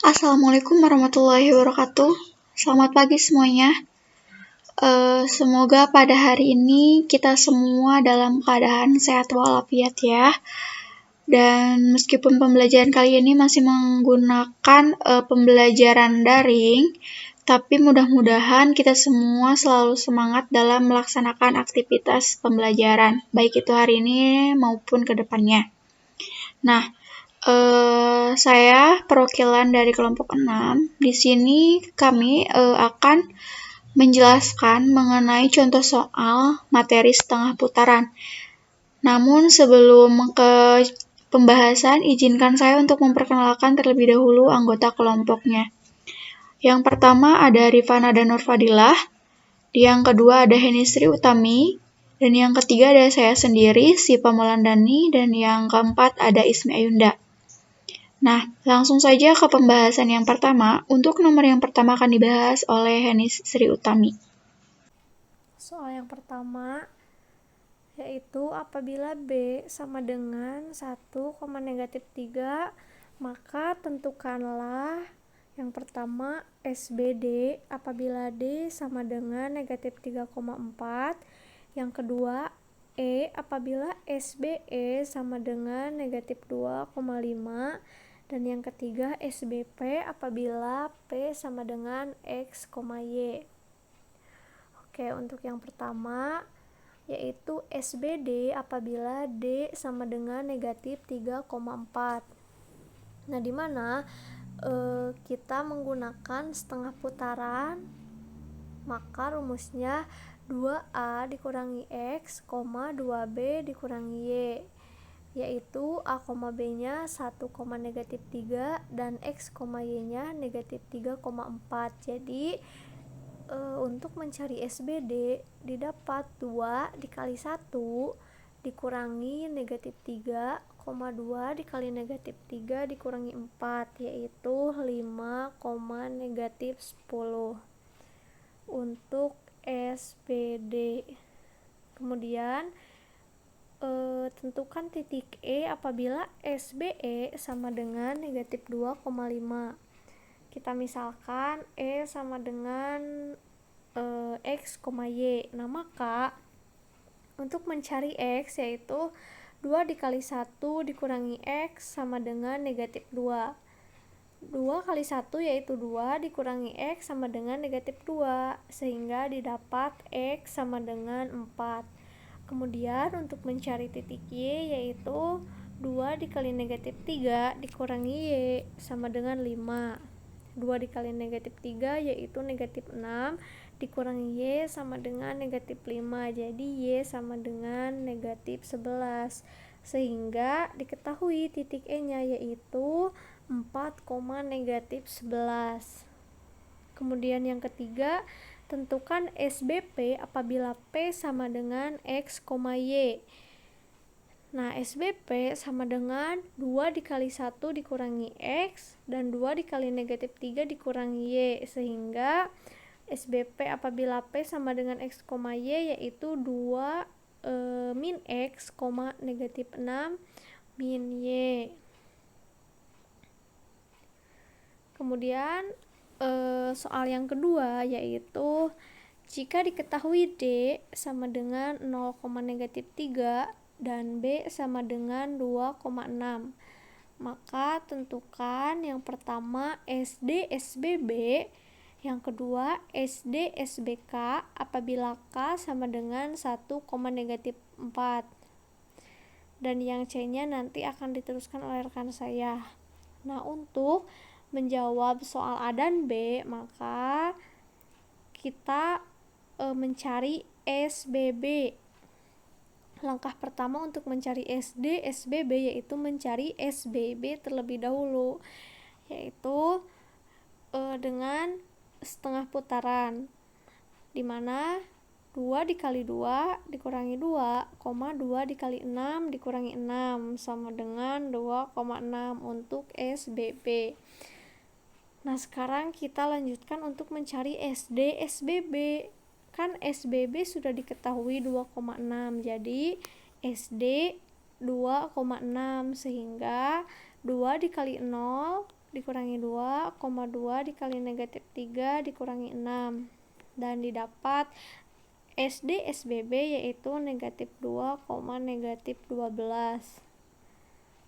Assalamualaikum warahmatullahi wabarakatuh. Selamat pagi semuanya. Semoga pada hari ini kita semua dalam keadaan sehat walafiat ya. Dan meskipun pembelajaran kali ini masih menggunakan pembelajaran daring, tapi mudah-mudahan kita semua selalu semangat dalam melaksanakan aktivitas pembelajaran, baik itu hari ini maupun ke depannya. Nah, saya perwakilan dari kelompok 6. Di sini kami akan menjelaskan mengenai contoh soal materi setengah putaran. Namun sebelum ke pembahasan, izinkan saya untuk memperkenalkan terlebih dahulu anggota kelompoknya. Yang pertama ada Rifana dan Nurfadilah, yang kedua ada Henisri Utami, dan yang ketiga ada saya sendiri, Sipa Molandani, dan yang keempat ada Ismi Ayunda. Nah, langsung saja ke pembahasan yang pertama. Untuk nomor yang pertama akan dibahas oleh Henisri Utami. Soal yang pertama yaitu apabila B sama dengan 1,-3, maka tentukanlah yang pertama SBD apabila D sama dengan negatif 3,4, yang kedua E apabila SBE sama dengan negatif 2,5, dan yang ketiga SBP apabila P sama dengan X, Y. Oke, untuk yang pertama yaitu SBD apabila D sama dengan negatif 3,4. Nah, di mana kita menggunakan setengah putaran, maka rumusnya 2A dikurangi X, 2B dikurangi Y, yaitu A, B nya 1,-3 dan X, Y nya negatif 3,4. Jadi untuk mencari SBD didapat 2 dikali 1 dikurangi negatif 3, 2 dikali negatif 3 dikurangi 4, yaitu 5, negatif 10 untuk SBD. Kemudian tentukan titik E apabila SBE sama dengan negatif 2,5. Kita misalkan E sama dengan X, Y. Nah, maka untuk mencari X yaitu 2 dikali 1 dikurangi X sama dengan negatif 2. 2 kali 1 yaitu 2 dikurangi X sama dengan negatif 2, sehingga didapat X sama dengan 4. Kemudian untuk mencari titik Y yaitu 2 dikali negatif 3 dikurangi Y sama dengan 5. 2 dikali negatif 3 yaitu negatif 6 dikurangi Y sama dengan negatif 5, jadi Y sama dengan negatif 11, sehingga diketahui titik E nya yaitu 4, negatif 11. Kemudian yang ketiga, tentukan SBP apabila P sama dengan X, Y. Nah, SBP sama dengan 2 dikali 1 dikurangi X dan 2 dikali negatif 3 dikurangi Y, sehingga SBP apabila P sama dengan X, Y yaitu 2 min X, negatif 6 min Y. Kemudian soal yang kedua yaitu jika diketahui D sama dengan 0,-3 dan B sama dengan 2,6, maka tentukan yang pertama SD SBB, yang kedua SD SBK apabila K sama dengan 1,-4, dan yang C-nya nanti akan diteruskan oleh rekan saya. Nah, untuk menjawab soal A dan B, maka kita mencari SBB. Langkah pertama untuk mencari SD SBB yaitu mencari SBB terlebih dahulu, yaitu dengan setengah putaran, dimana 2 dikali 2 dikurangi 2, 2 dikali 6 dikurangi 6 sama dengan 2,6 untuk SBB. Nah, sekarang kita lanjutkan untuk mencari SD SBB. Kan SBB sudah diketahui 2,6, jadi SD 2,6, sehingga 2 dikali 0 dikurangi 2, 2 dikali negatif 3 dikurangi 6. Dan didapat SD SBB yaitu negatif 2, negatif 12.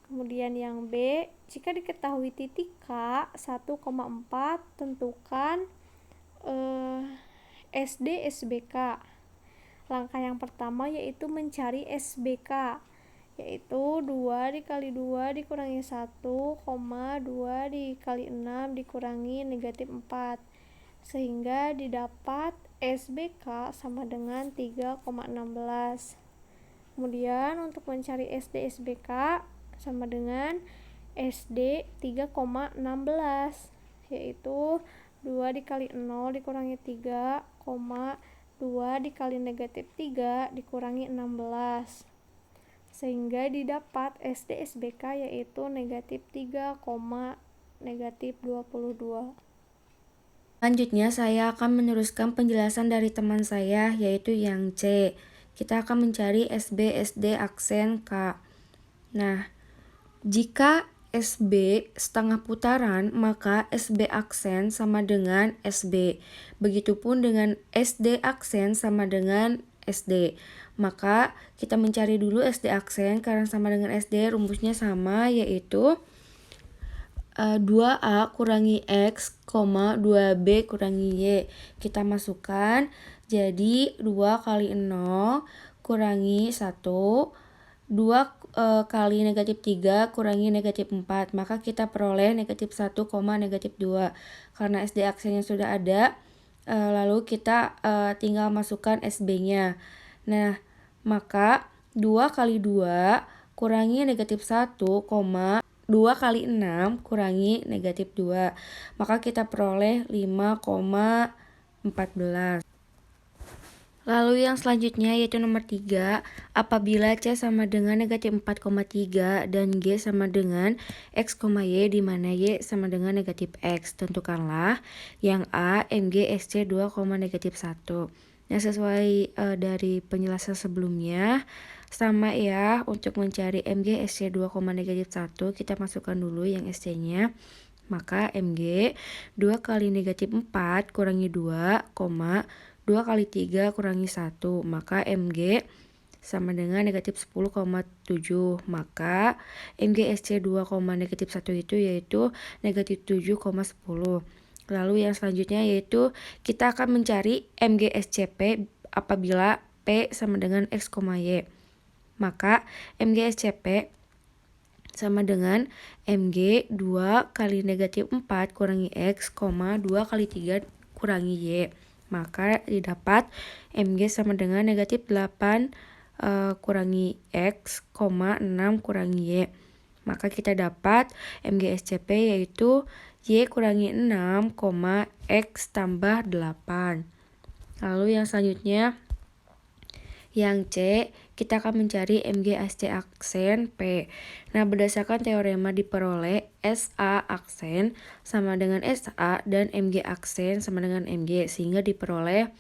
Kemudian yang B, jika diketahui titik K 1,4, tentukan SD SBK. Langkah yang pertama yaitu mencari SBK, yaitu 2 dikali 2 dikurangi 1, 2 dikali 6 dikurangi negatif 4, sehingga didapat SBK sama dengan 3,16. Kemudian untuk mencari SD SBK sama dengan SD 3,16, yaitu 2 dikali 0 dikurangi 3, 2 dikali negatif 3 dikurangi 16, sehingga didapat SD SBK yaitu negatif 3, negatif 22. Selanjutnya saya akan meneruskan penjelasan dari teman saya yaitu yang C. Kita akan mencari SB SD aksen K. Nah, jika SB setengah putaran, maka SB aksen sama dengan SB. Begitupun dengan SD aksen sama dengan SD. Maka kita mencari dulu SD aksen karena sama dengan SD, rumusnya sama yaitu 2A kurangi X, 2B kurangi Y. Kita masukkan, jadi 2 kali 0 kurangi 1, 2 kali negatif 3 kurangi negatif 4, maka kita peroleh negatif 1, negatif 2. Karena SD aksennya sudah ada, lalu kita tinggal masukkan SB-nya. Nah, maka 2 kali 2 kurangi negatif 1, 2 kali 6 kurangi negatif 2, maka kita peroleh 5,14. Lalu yang selanjutnya yaitu nomor 3, apabila C sama dengan negatif 4,3 dan G sama dengan X, Y, di mana Y sama dengan negatif X, tentukanlah yang A, MG, SC 2, negatif 1. Nah, sesuai dari penjelasan sebelumnya, sama ya, untuk mencari MG, SC 2, negatif 1, kita masukkan dulu yang SC-nya. Maka MG 2 kali negatif 4 kurangi 2, 2 kali 3 kurangi 1, maka MG sama dengan negatif 10,7. Maka MG SC 2, negatif 1 itu yaitu negatif 7,10. Lalu yang selanjutnya yaitu kita akan mencari MG SCP apabila P sama dengan X, Y. Maka MG SCP sama dengan MG 2 kali negatif 4 kurangi X, 2 kali 3 kurangi Y. Maka didapat MG sama dengan negatif 8 kurangi X, 6 kurangi Y. Maka kita dapat MG SCP yaitu Y kurangi 6, X tambah 8. Lalu yang selanjutnya yang C, kita akan mencari MG SC aksen P. Nah, berdasarkan teorema diperoleh SA aksen sama dengan SA dan MG aksen sama dengan MG, sehingga diperoleh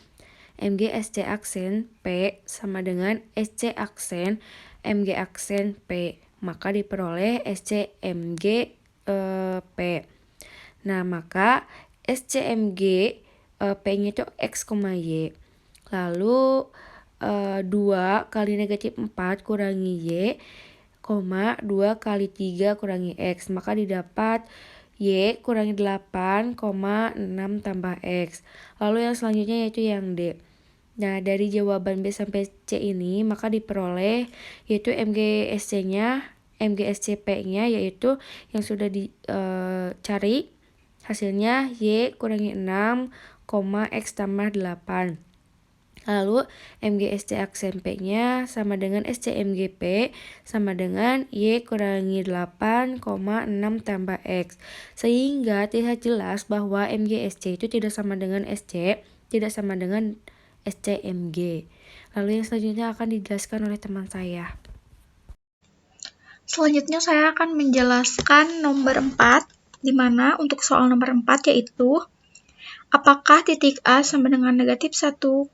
MG SC aksen P sama dengan SC aksen MG aksen P. Maka diperoleh SC MG P. Nah, maka SCMG P-nya itu X, Y. Lalu 2 kali negatif 4 kurangi Y, 2 kali 3 kurangi X. Maka didapat Y kurangi 8, 6 tambah X. Lalu yang selanjutnya yaitu yang D. Nah, dari jawaban B sampai C ini maka diperoleh yaitu MGSC-nya, MGSCP-nya yaitu yang sudah dicari hasilnya Y kurangi 6, X tambah 8. Lalu MGSC aksen P-nya sama dengan SCMGP sama dengan Y kurangi 8, 6 tambah X. Sehingga tidak jelas bahwa MGSC itu tidak sama dengan SC, tidak sama dengan SCMG. Lalu yang selanjutnya akan dijelaskan oleh teman saya. Selanjutnya saya akan menjelaskan nomor 4, di mana untuk soal nomor 4 yaitu apakah titik A sama dengan negatif 1,4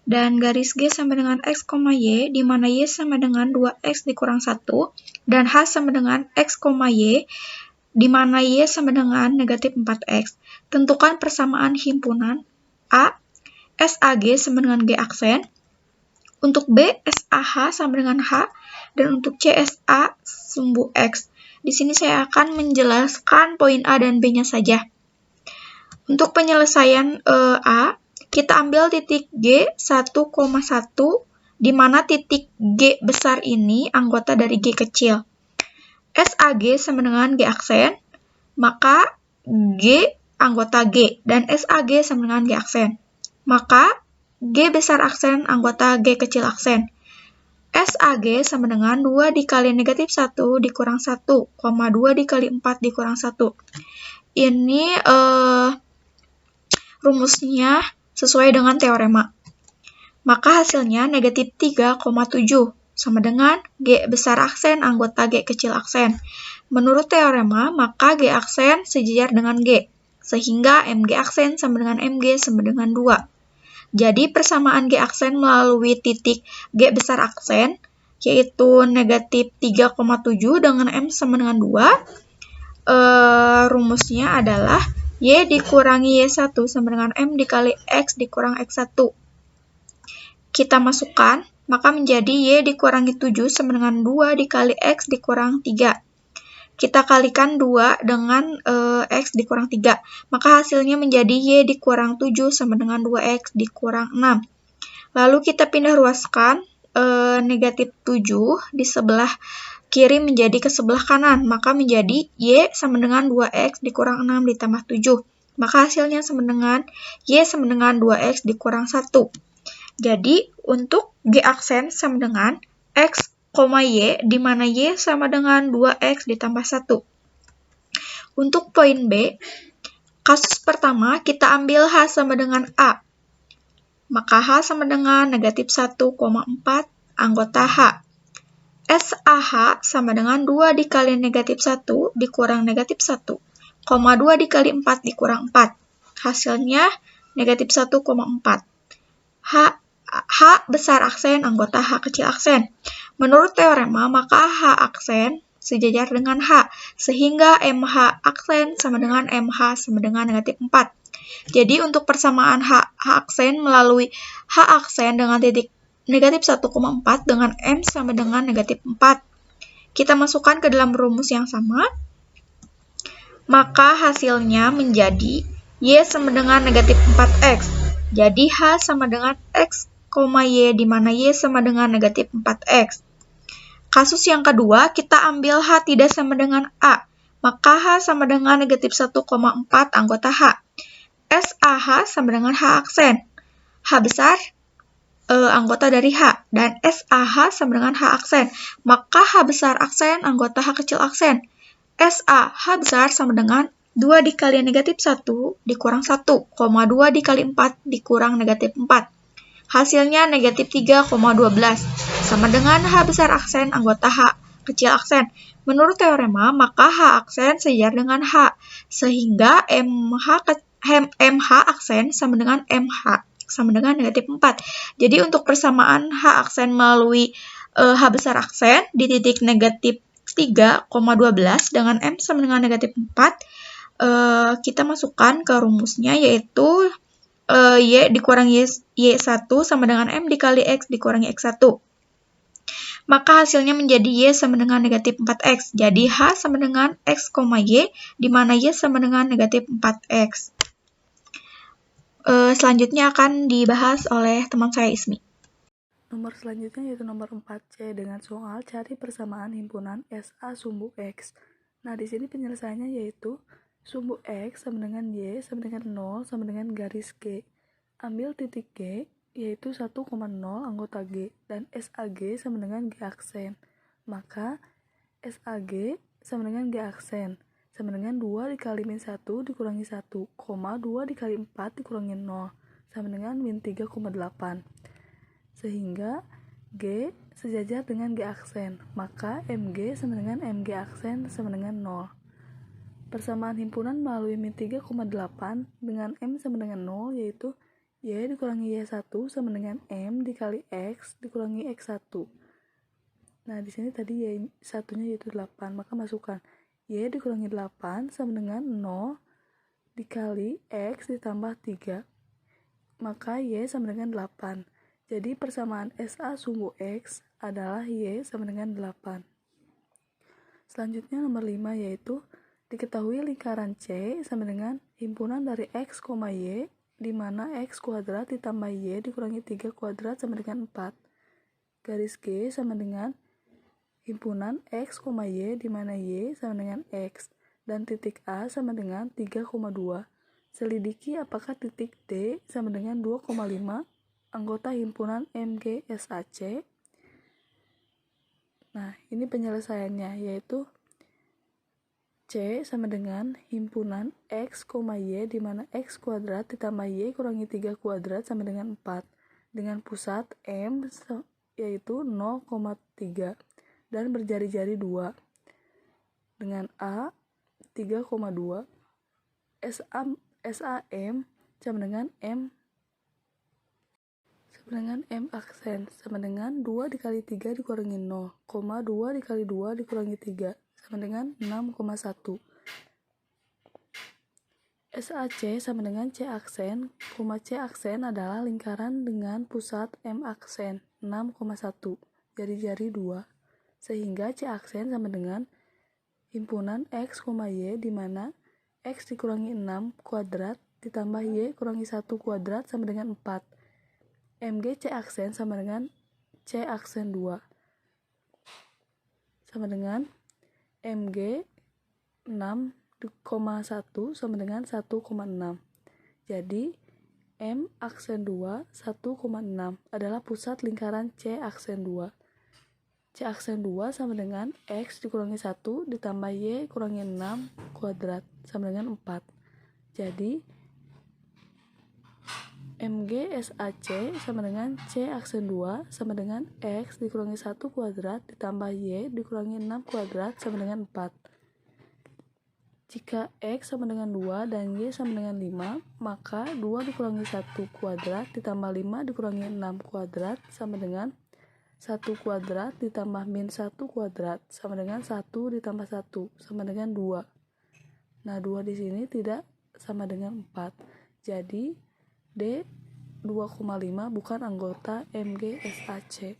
dan garis G sama dengan X, Y, di mana Y sama dengan 2X dikurang 1 dan H sama dengan X, Y di mana Y sama dengan negatif 4X. Tentukan persamaan himpunan A, SAG sama dengan G aksen. Untuk B, SAH sama dengan H. Dan untuk C, SA sumbu X. Di sini saya akan menjelaskan poin A dan B-nya saja. Untuk penyelesaian A, kita ambil titik G 1,1, di mana titik G besar ini anggota dari G kecil. SAG sama dengan G aksen, maka G anggota G, dan SAG sama dengan G aksen. Maka G besar aksen anggota G kecil aksen. SAG sama dengan 2 dikali negatif 1 dikurang 1, 2 dikali 4 dikurang 1. Ini rumusnya sesuai dengan teorema. Maka hasilnya negatif 3,7 sama dengan G besar aksen anggota G kecil aksen. Menurut teorema, maka G aksen sejajar dengan G, sehingga MG aksen sama dengan MG sama dengan 2. Jadi persamaan G aksen melalui titik G besar aksen, yaitu negatif 3,7 dengan M sama dengan 2. Rumusnya adalah Y dikurangi Y1 sama dengan M dikali X dikurang X1. Kita masukkan, maka menjadi Y dikurangi 7 sama dengan 2 dikali X dikurang 3. Kita kalikan 2 dengan X dikurang 3. Maka hasilnya menjadi Y dikurang 7 sama dengan 2X dikurang 6. Lalu kita pindah ruaskan negatif 7 di sebelah kiri menjadi ke sebelah kanan. Maka menjadi Y sama dengan 2X dikurang 6 ditambah 7. Maka hasilnya sama dengan Y sama dengan 2X dikurang 1. Jadi untuk G aksen sama dengan X, Y, di mana Y sama dengan 2X ditambah 1. Untuk poin B, kasus pertama kita ambil H sama dengan A. Maka H sama dengan negatif 1,4 anggota H. SAH sama dengan 2 dikali negatif 1 dikurang negatif 1, 2 dikali 4 dikurang 4. Hasilnya negatif 1,4. H besar aksen anggota H kecil aksen. Menurut teorema, maka H aksen sejajar dengan H, sehingga MH aksen sama dengan MH sama dengan negatif 4. Jadi untuk persamaan H aksen melalui H aksen dengan titik negatif 1,4 dengan M sama dengan negatif 4. Kita masukkan ke dalam rumus yang sama, maka hasilnya menjadi Y sama dengan negatif 4X. Jadi H sama dengan X, Y, di mana Y sama dengan negatif 4X. Kasus yang kedua, kita ambil H tidak sama dengan A. Maka H sama dengan negatif 1,4 anggota H. SAH sama dengan H aksen. H besar anggota dari H. Dan SAH sama dengan H aksen. Maka H besar aksen anggota H kecil aksen. SAH besar sama dengan 2 dikali negatif 1 dikurang 1, 2 dikali 4 dikurang negatif 4. Hasilnya negatif 3,12 sama dengan H besar aksen anggota H kecil aksen. Menurut teorema, maka H aksen sejajar dengan H, sehingga MH aksen sama dengan MH sama dengan negatif 4. Jadi untuk persamaan H aksen melalui H besar aksen di titik negatif 3,12 dengan M sama dengan negatif 4, kita masukkan ke rumusnya, yaitu Y dikurangi Y1 sama dengan M dikali X dikurangi X1. Maka hasilnya menjadi Y sama dengan negatif 4X. Jadi H sama dengan X, Y, di mana Y sama dengan negatif 4X. Selanjutnya akan dibahas oleh teman saya Ismi. Nomor selanjutnya yaitu nomor 4C dengan soal cari persamaan himpunan SA sumbu X. Nah, di sini penyelesaiannya yaitu sumbu X sama dengan Y sama dengan 0 sama dengan garis G. Ambil titik G yaitu 1,0 anggota G dan SAG sama dengan G aksen. Maka SAG sama dengan G aksen sama dengan 2 dikali min 1 dikurangi 1, 2 dikali 4 dikurangi 0 sama dengan min 3,8. Sehingga G sejajar dengan G aksen, maka MG sama dengan MG aksen sama dengan 0. Persamaan himpunan melalui min 3,8 dengan M sama dengan 0 yaitu Y dikurangi Y1 sama dengan M dikali X dikurangi X1. Nah, di sini tadi Y1-nya yaitu 8, maka masukkan Y dikurangi 8 sama dengan 0 dikali X ditambah 3. Maka Y sama dengan 8. Jadi persamaan SA sumbu X adalah Y sama dengan 8. Selanjutnya nomor 5 yaitu diketahui lingkaran C sama dengan himpunan dari X, Y di mana X kuadrat ditambah Y dikurangi 3 kuadrat sama dengan 4. Garis G sama dengan himpunan X, Y di mana Y sama dengan X dan titik A sama dengan 3,2. Selidiki apakah titik D sama dengan 2,5 anggota himpunan MGSAC. Nah, ini penyelesaiannya yaitu C sama dengan himpunan X, Y di mana X kuadrat ditambah Y kurangi 3 kuadrat sama dengan 4 dengan pusat M yaitu 0,3 dan berjari-jari 2 dengan A 3,2. SAM sama dengan M aksen sama dengan 2 dikali 3 dikurangi 0, 2 dikali 2 dikurangi 3 sama dengan 6,1. SAC sama dengan C aksen, C aksen adalah lingkaran dengan pusat M aksen 6,1, jari-jari 2, sehingga C aksen sama dengan himpunan X, Y di mana X dikurangi 6 kuadrat ditambah Y kurangi 1 kuadrat sama dengan 4. MG C aksen sama dengan C aksen 2 sama dengan MG 6,1 sama dengan 1,6. Jadi M aksen 2 1,6 adalah pusat lingkaran C aksen 2. C aksen 2 sama dengan X dikurangi 1 ditambah Y kurangi 6 kuadrat sama dengan 4. Jadi MGSAC sama dengan C aksen 2 sama dengan X dikurangi 1 kuadrat ditambah Y dikurangi 6 kuadrat sama dengan 4. Jika X sama dengan 2 dan Y sama dengan 5, maka 2 dikurangi 1 kuadrat ditambah 5 dikurangi 6 kuadrat sama dengan 1 kuadrat ditambah min 1 kuadrat sama dengan 1 ditambah 1 sama dengan 2. Nah, 2 di sini tidak sama dengan 4. Jadi D 2,5 bukan anggota MGSAC.